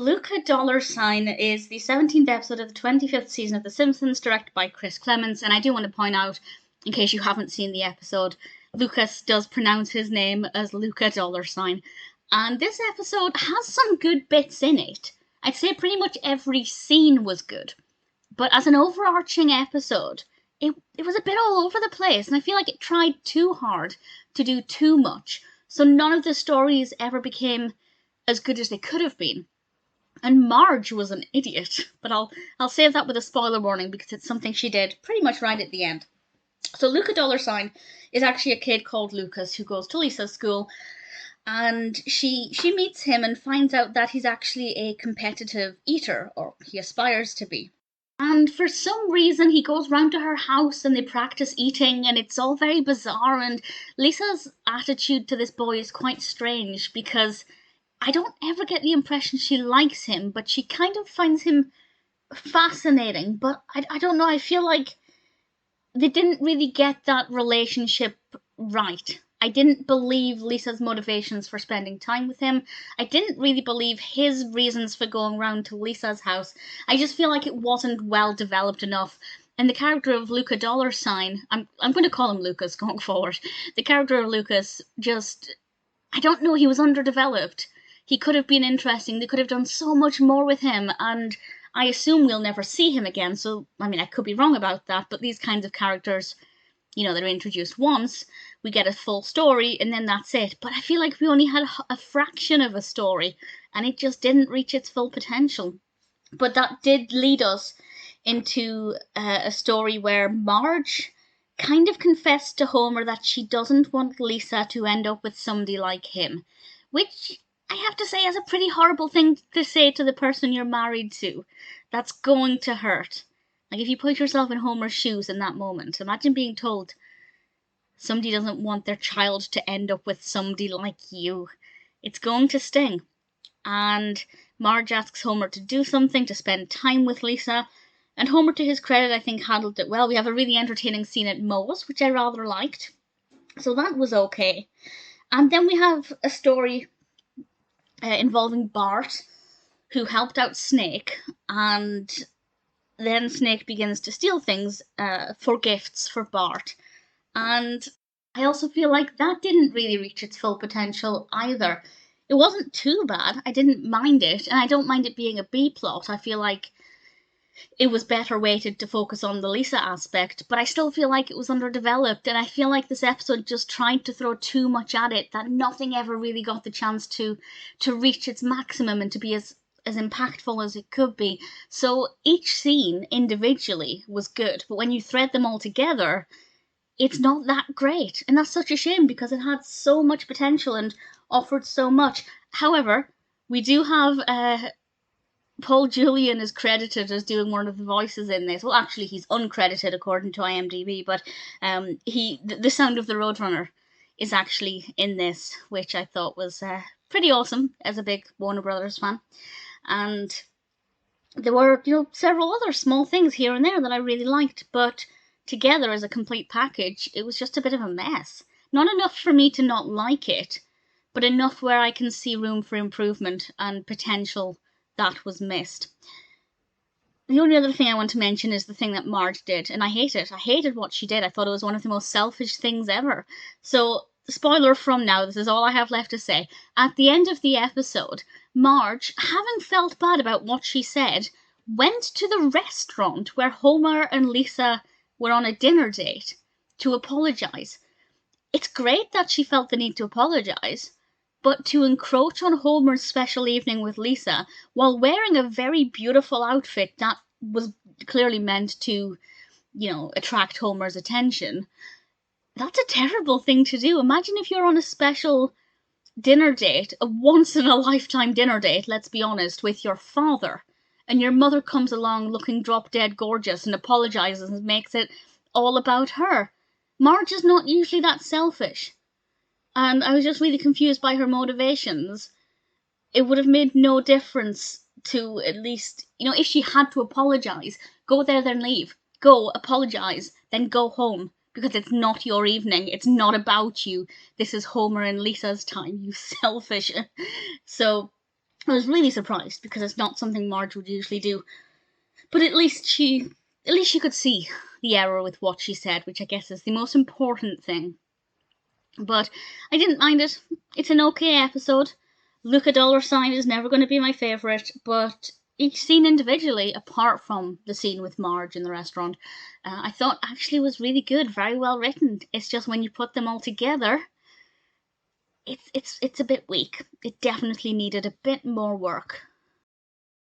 Luca $sign is the 17th episode of the 25th season of The Simpsons, directed by Chris Clements, and I do want to point out, in case you haven't seen the episode, Lucas does pronounce his name as Luca $sign, and this episode has some good bits in it. I'd say pretty much every scene was good, but as an overarching episode, it was a bit all over the place, and I feel like it tried too hard to do too much, so none of the stories ever became as good as they could have been. And Marge was an idiot, but I'll save that with a spoiler warning because it's something she did pretty much right at the end. So Luca $sign is actually a kid called Lucas who goes to Lisa's school, and she meets him and finds out that he's actually a competitive eater, or he aspires to be. And for some reason, he goes round to her house and they practice eating, and it's all very bizarre. And Lisa's attitude to this boy is quite strange because I don't ever get the impression she likes him, but she kind of finds him fascinating. But I don't know, I feel like they didn't really get that relationship right. I didn't believe Lisa's motivations for spending time with him. I didn't really believe his reasons for going round to Lisa's house. I just feel like it wasn't well developed enough. And the character of Luca $sign, I'm going to call him Lucas going forward. The character of Lucas just, I don't know, he was underdeveloped. He could have been interesting. They could have done so much more with him, and I assume we'll never see him again. So, I mean, I could be wrong about that, but these kinds of characters, you know, they're introduced once, we get a full story, and then that's it. But I feel like we only had a fraction of a story, and it just didn't reach its full potential. But that did lead us into a story where Marge kind of confessed to Homer that she doesn't want Lisa to end up with somebody like him, which I have to say is a pretty horrible thing to say to the person you're married to. That's going to hurt. Like, if you put yourself in Homer's shoes in that moment, imagine being told somebody doesn't want their child to end up with somebody like you. It's going to sting. And Marge asks Homer to do something, to spend time with Lisa, and Homer, to his credit, I think handled it well. We have a really entertaining scene at Moe's, which I rather liked, so that was okay. And then we have a story involving Bart, who helped out Snake, and then Snake begins to steal things for gifts for Bart. And I also feel like that didn't really reach its full potential either. It wasn't too bad. I didn't mind it, and I don't mind it being a B-plot. I feel like it was better weighted to focus on the Lisa aspect, but I still feel like it was underdeveloped, and I feel like this episode just tried to throw too much at it, that nothing ever really got the chance to reach its maximum and to be as impactful as it could be. So each scene individually was good, but when you thread them all together, it's not that great. And that's such a shame because it had so much potential and offered so much. However, we do have Paul Julian is credited as doing one of the voices in this. Well, actually, he's uncredited according to IMDb, but the sound of the Roadrunner is actually in this, which I thought was pretty awesome as a big Warner Brothers fan. And there were, several other small things here and there that I really liked, but together as a complete package, it was just a bit of a mess. Not enough for me to not like it, but enough where I can see room for improvement and potential that was missed. The only other thing I want to mention is the thing that Marge did, and I hate it. I hated what she did. I thought it was one of the most selfish things ever. So, spoiler from now, this is all I have left to say. At the end of the episode, Marge, having felt bad about what she said, went to the restaurant where Homer and Lisa were on a dinner date to apologise. It's great that she felt the need to apologise, but to encroach on Homer's special evening with Lisa while wearing a very beautiful outfit that was clearly meant to, attract Homer's attention, that's a terrible thing to do. Imagine if you're on a special dinner date, a once-in-a-lifetime dinner date, let's be honest, with your father, and your mother comes along looking drop-dead gorgeous and apologises and makes it all about her. Marge is not usually that selfish. And I was just really confused by her motivations. It would have made no difference to at least, if she had to apologise, go there then leave. Go, apologise, then go home. Because it's not your evening. It's not about you. This is Homer and Lisa's time, you selfish. So, I was really surprised because it's not something Marge would usually do. But at least she could see the error with what she said, which I guess is the most important thing. But I didn't mind it. It's an okay episode. Luca $sign is never going to be my favourite, but each scene individually, apart from the scene with Marge in the restaurant, I thought actually was really good, very well written. It's just when you put them all together, it's a bit weak. It definitely needed a bit more work.